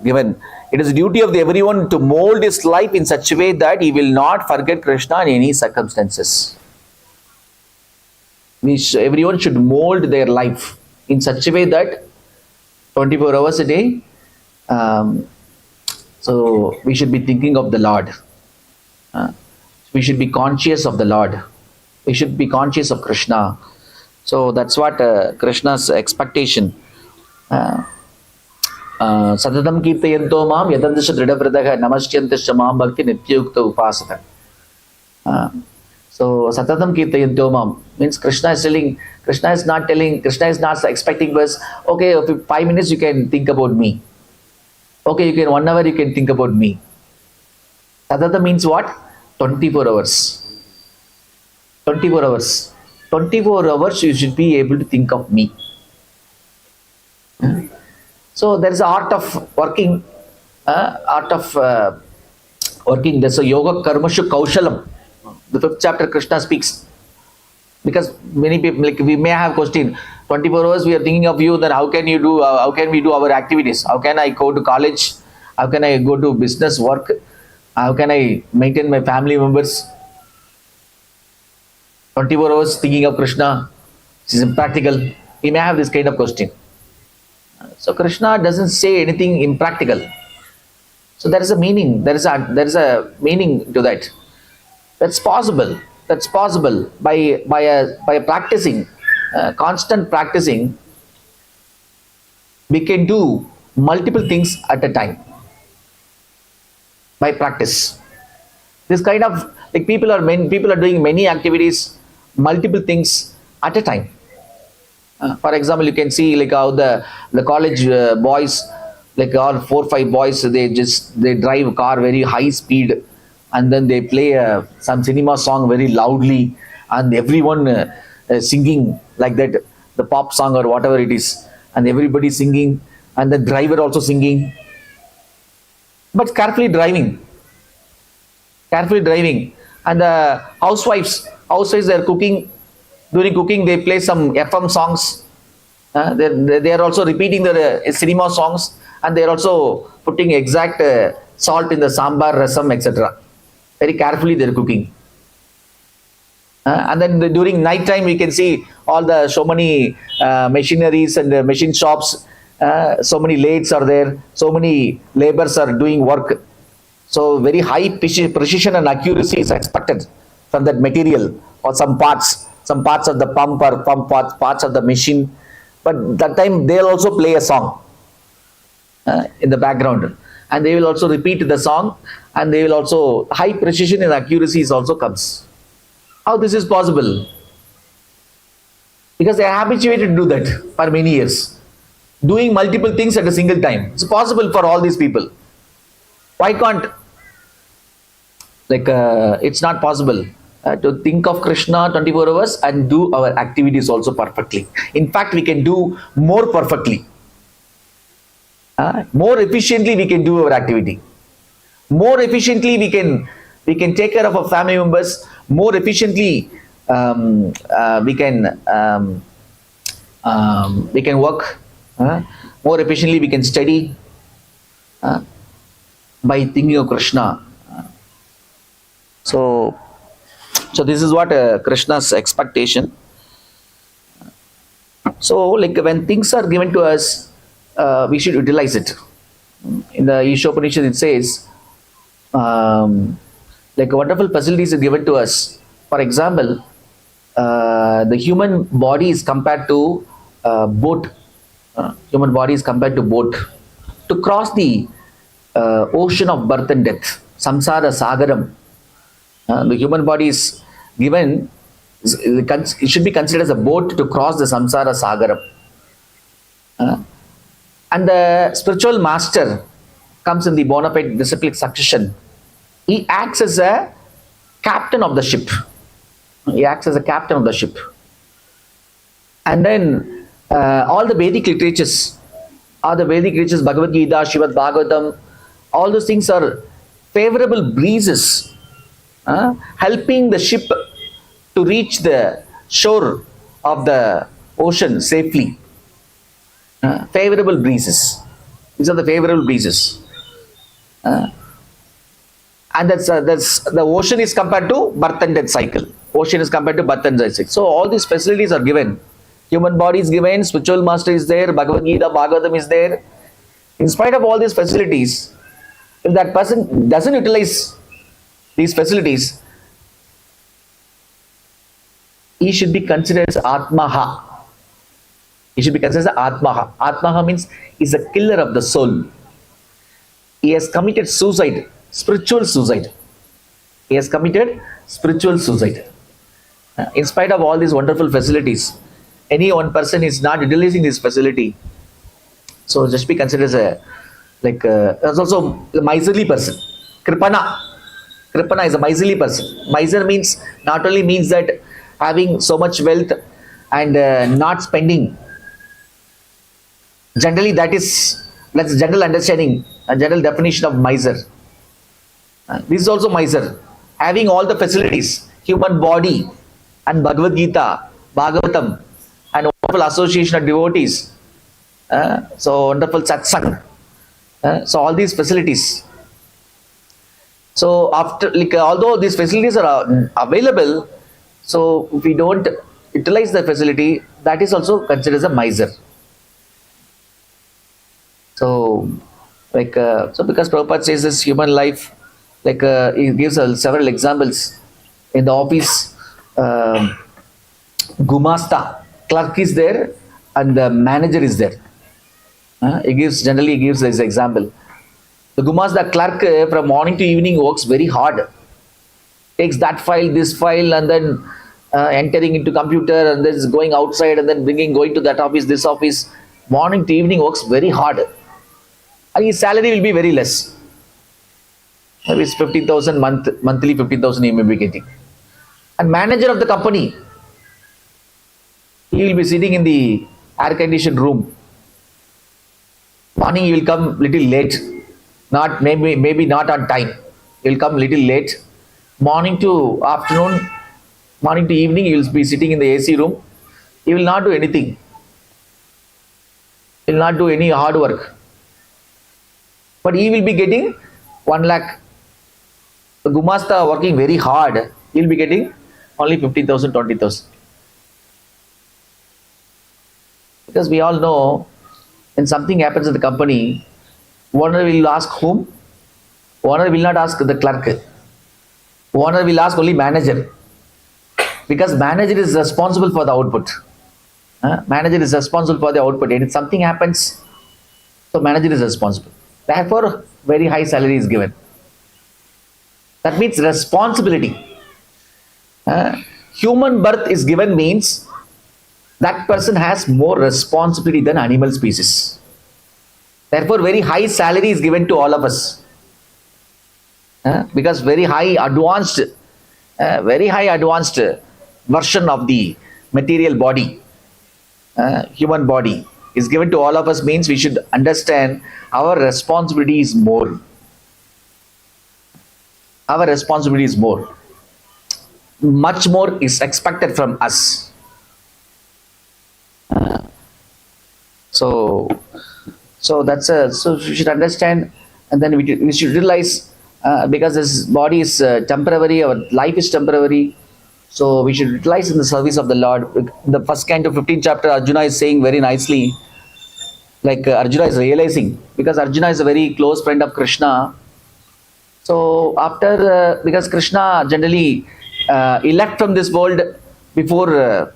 given, it is the duty of everyone to mold his life in such a way that he will not forget Krishna in any circumstances. Everyone should mold their life in such a way that 24 hours a day, so we should be thinking of the Lord. We should be conscious of the Lord. We should be conscious of Krishna. So that's what Krishna's expectation. Satatam kirtayanto mam yadandasya dridavridaha namaskyantasya mam bhakti nityukta upasata. So Satatam kirtayanto mam means Krishna is not expecting us, okay, 5 minutes you can think about me. Okay, you can 1 hour you can think about me. Satata means what? 24 hours. 24 hours. 24 hours you should be able to think of me. So there is an art of working. There's a yoga karmashu kaushalam. The 5th chapter Krishna speaks. Because many people, like we may have question, 24 hours we are thinking of you, then how can we do our activities? How can I go to college? How can I go to business work? How can I maintain my family members? 24 hours thinking of Krishna, this is impractical. We may have this kind of question. So Krishna doesn't say anything impractical. So there is a meaning. There is a meaning to that. That's possible. That's possible by practicing, constant practicing. We can do multiple things at a time by practice. This kind of, like people are doing many activities, multiple things at a time. For example, you can see like how the college boys, like all 4 or 5 boys, they drive a car very high speed, and then they play some cinema song very loudly, and everyone singing like that, the pop song or whatever it is, and everybody singing, and the driver also singing, but carefully driving. And the housewives they are cooking. During cooking, they play some FM songs. They are also repeating the cinema songs, and they are also putting exact salt in the sambar, rasam, etc. Very carefully they are cooking. And then during night time, we can see so many machineries and machine shops. So many lathes are there. So many laborers are doing work. So very high precision and accuracy is expected from that material or some parts of the pump or parts of the machine. But that time they'll also play a song in the background, and they will also repeat the song, and they will also, high precision and accuracy is also comes. How this is possible? Because they are habituated to do that for many years. doing multiple things at a single time. It's possible for all these people. Why can't, it's not possible to think of Krishna 24 hours and do our activities also perfectly. In fact, we can do more perfectly. More efficiently we can do our activity. More efficiently we can take care of our family members. More efficiently we can work. More efficiently we can study by thinking of Krishna. So this is what Krishna's expectation. So when things are given to us, we should utilize it. In the Ishopanishad it says, wonderful facilities are given to us. For example, the human body is compared to boat. Human body is compared to boat. To cross the ocean of birth and death, samsara sagaram, the human body is given, it should be considered as a boat to cross the samsara sagaram. And the spiritual master comes in the bona fide disciplic succession. He acts as a captain of the ship. He acts as a captain of the ship. And then all the Vedic literatures, Bhagavad Gita, Srimad Bhagavatam, all those things are favorable breezes, helping the ship to reach the shore of the ocean safely. Favorable breezes. These are the favorable breezes. And that's the ocean is compared to birth and death cycle. Ocean is compared to birth and death cycle. So all these facilities are given. Human body is given, spiritual master is there, Bhagavad Gita, Bhagavatam is there. In spite of all these facilities, if that person doesn't utilize these facilities, he should be considered as Atmaha. He should be considered as Atmaha. Atmaha means he's a killer of the soul. He has committed suicide, spiritual suicide. He has committed spiritual suicide. In spite of all these wonderful facilities, any one person is not utilizing this facility. So just be considered as as also a miserly person. Kripana. Kripana is a miserly person. Miser means not only means that having so much wealth and not spending. Generally, that's general understanding, a general definition of miser. This is also miser. Having all the facilities, human body and Bhagavad Gita, Bhagavatam, and wonderful association of devotees. So wonderful satsang. So all these facilities. So after, although these facilities are available, so if we don't utilize the facility, that is also considered as a miser. So because Prabhupada says this human life, he gives several examples. In the office, Gumasta, clerk is there and the manager is there. He gives this example. The Gumasta clerk from morning to evening works very hard. Takes that file, this file, and then entering into computer, and then going outside, and then going to that office, this office. Morning to evening works very hard. And his salary will be very less. Maybe it's 50,000 monthly 50,000 he may be getting. And manager of the company, he will be sitting in the air-conditioned room. Morning he will come little late, maybe not on time. He will come little late. Morning to afternoon, morning to evening, he will be sitting in the AC room. He will not do anything. He will not do any hard work. But he will be getting 1 lakh. The Gumasta working very hard, he will be getting only 50,000, 20,000. Because we all know, when something happens in the company, owner will ask whom? Owner will not ask the clerk. Owner will ask only manager. Because manager is responsible for the output. Manager is responsible for the output. And if something happens, so manager is responsible. Therefore, very high salary is given. That means responsibility. Human birth is given means that person has more responsibility than animal species. Therefore, very high salary is given to all of us. Because very high advanced version of the material body, human body, is given to all of us, means we should understand our responsibility is more. Our responsibility is more. Much more is expected from us. So we should understand, and then we should realize, because this body is temporary, our life is temporary, so we should utilize in the service of the Lord. The first canto 15th chapter, Arjuna is saying very nicely, like Arjuna is realizing, because Arjuna is a very close friend of Krishna. So after, because Krishna generally he left from this world before,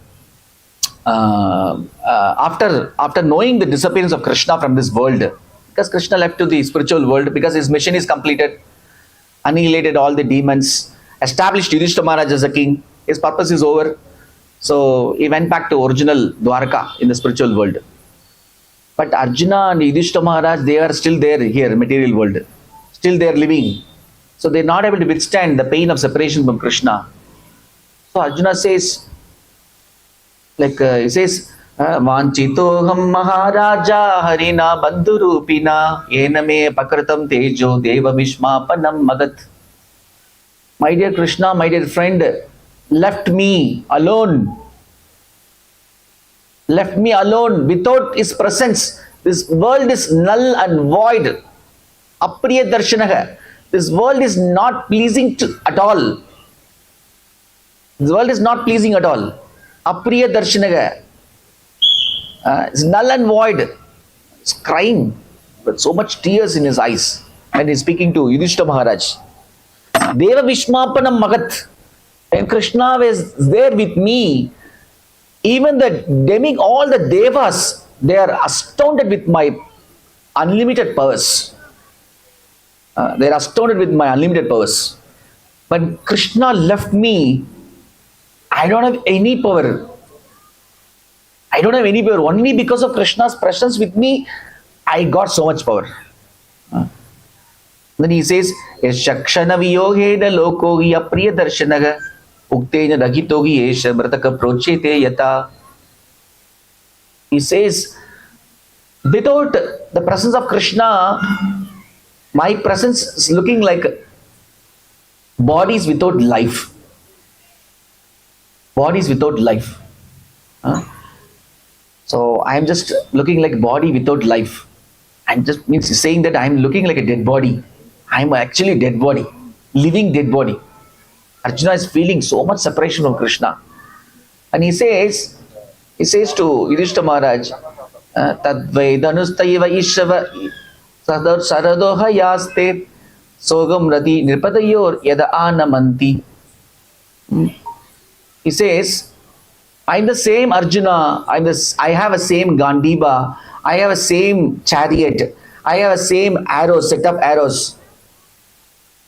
after knowing the disappearance of Krishna from this world, because Krishna left to the spiritual world, because his mission is completed, annihilated all the demons, established Yudhishthira Maharaj as a king, his purpose is over. So he went back to original Dwarka in the spiritual world. But Arjuna and Yudhishthira Maharaj, they are still there here, material world. Still they are living. So they are not able to withstand the pain of separation from Krishna. So Arjuna says, like he says, Vanchitoham Maharaja Harina Bandhurupina Yename Pakritam Tejo Deva Vishmapanam Magat. My dear Krishna, my dear friend, left me alone. Left me alone without his presence. This world is null and void. Apriya Darshanaha. This world is not pleasing at all. This world is not pleasing at all. Apriya Darshanaha. It's null and void. He's crying with so much tears in his eyes when he's speaking to Yudhishthira Maharaj. Deva Vishmapanam Magat. And Krishna was there with me. Even all the devas, they are astounded with my unlimited powers. They are astounded with my unlimited powers. When Krishna left me, I don't have any power. I don't have any power. Only because of Krishna's presence with me, I got so much power. Then he says, Yashakshana viyogena lokogi apriya darshanaga uktena ragitogi esha mrataka prochete yata. He says, without the presence of Krishna, my presence is looking like bodies without life. Bodies without life. So I am just looking like body without life. And just means saying that I am looking like a dead body. I am actually a dead body, living dead body. Arjuna is feeling so much separation from Krishna. And he says to Yudhishthira Maharaj, Tadvaidanustaiva Ishava Saradoha Yaste Sogam Rati Nirpadayor Yada Anamanti. He says, I am the same Arjuna, I have a same Gandiva, I have a same chariot, I have a same arrows, set of arrows.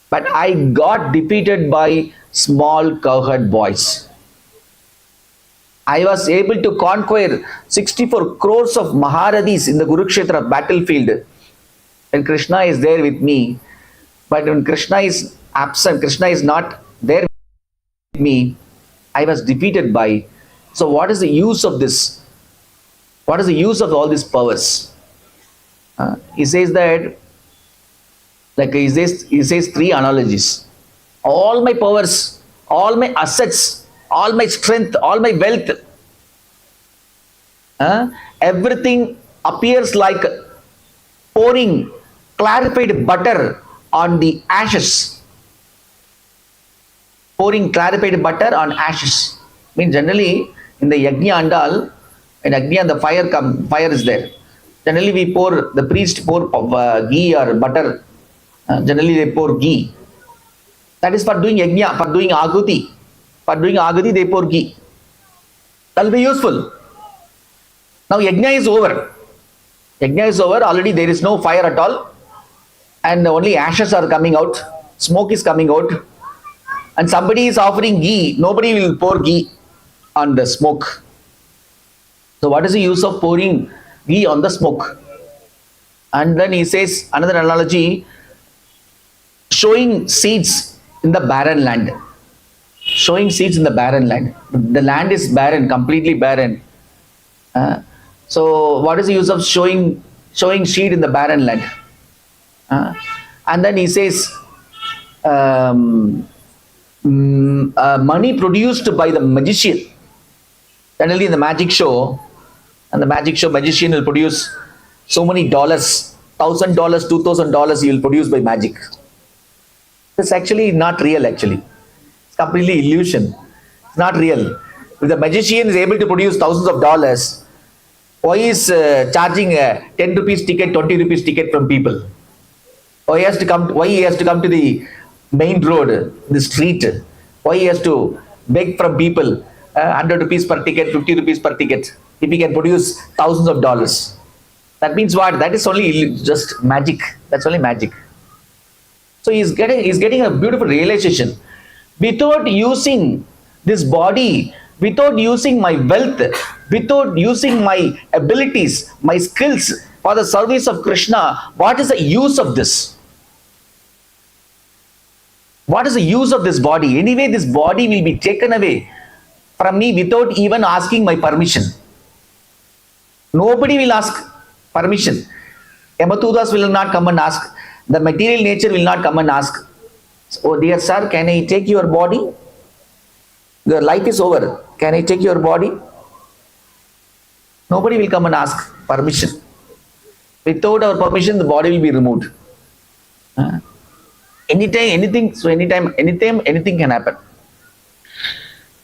But I got defeated by small cowherd boys. I was able to conquer 64 crores of Maharadis in the Kurukshetra battlefield. And Krishna is there with me. But when Krishna is absent, Krishna is not there with me, I was defeated by. So what is the use of this? What is the use of all these powers? He says that, like he says three analogies. All my powers, all my assets, all my strength, all my wealth, everything appears like pouring clarified butter on the ashes. Pouring clarified butter on ashes. I mean, generally in the Yajna Andal, in Yajna the fire is there. Generally the priest pour ghee or butter. Generally they pour ghee. That is for doing Yajna, for doing Ahuti. For doing Ahuti they pour ghee. That will be useful. Now Yajna is over. Yajna is over, already there is no fire at all. And only ashes are coming out. Smoke is coming out. And somebody is offering ghee. Nobody will pour ghee on the smoke. So what is the use of pouring ghee on the smoke? And then he says another analogy, showing seeds in the barren land. Showing seeds in the barren land. The land is barren, completely barren. Uh, so what is the use of showing seed in the barren land? And then he says, um, money produced by the magician. Generally, in the magic show, and the magic show, magician will produce so many dollars, $1,000, $2,000 he will produce by magic. It's actually not real. Actually, it's completely illusion. It's not real. If the magician is able to produce thousands of dollars, why is charging a 10 rupees ticket, 20 rupees ticket from people? Why he has to come? Why he has to come to the main road, the street? Why he has to beg from people 100 rupees per ticket, 50 rupees per ticket? If he can produce thousands of dollars, that means what? That is only just magic. That's only magic. So he's getting a beautiful realization. Without using this body, without using my wealth, without using my abilities, my skills for the service of Krishna, what is the use of this? What is the use of this body? Anyway, this body will be taken away from me without even asking my permission. Nobody will ask permission. Yamatudas will not come and ask. The material nature will not come and ask. Oh, dear sir, can I take your body? Your life is over. Can I take your body? Nobody will come and ask permission. Without our permission, the body will be removed. Anytime, anything can happen.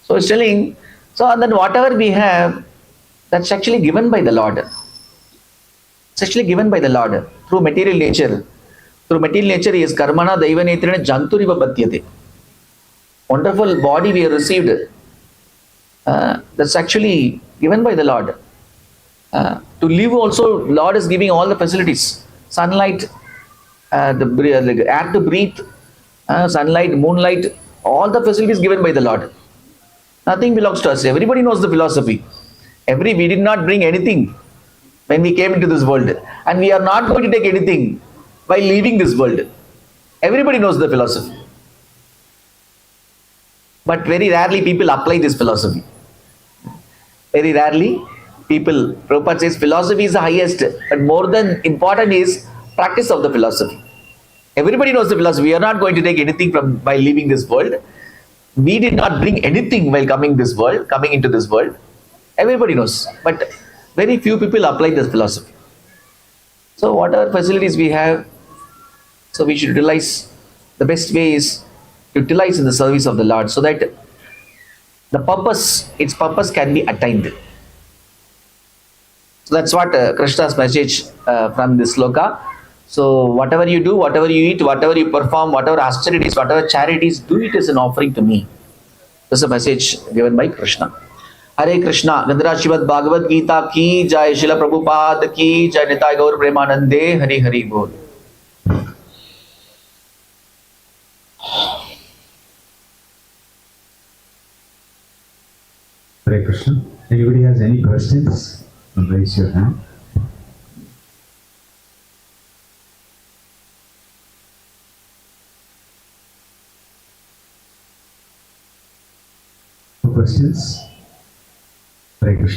So it's telling, so then whatever we have, that's actually given by the Lord. It's actually given by the Lord through material nature. Through material nature is karmana daivanetrena janturiva patyate. Wonderful body we have received. That's actually given by the Lord. To live also, Lord is giving all the facilities. Sunlight, the air to breathe, sunlight, moonlight, all the facilities given by the Lord. Nothing belongs to us. Everybody knows the philosophy. We did not bring anything when we came into this world. And we are not going to take anything by leaving this world. Everybody knows the philosophy. But very rarely people apply this philosophy. Very rarely people, Prabhupada says philosophy is the highest, but more than important is practice of the philosophy. Everybody knows the philosophy. We are not going to take anything from by leaving this world. We did not bring anything while coming into this world. Everybody knows, but very few people apply this philosophy. So whatever facilities we have, so we should utilize. The best way is to utilize in the service of the Lord, so that its purpose can be attained. So that's what Krishna's message from this sloka. So whatever you do, whatever you eat, whatever you perform, whatever austerities, whatever charities, do it as an offering to me. This is a message given by Krishna. Hare Krishna. Gandhara Shrimad Bhagavad Gita ki jai, Srila Prabhupada ki jai, Nitai Gaur Premanande, Hari Hari Bol. Hare Krishna. Anybody has any questions? Raise your hand. No questions? Hare Krishna.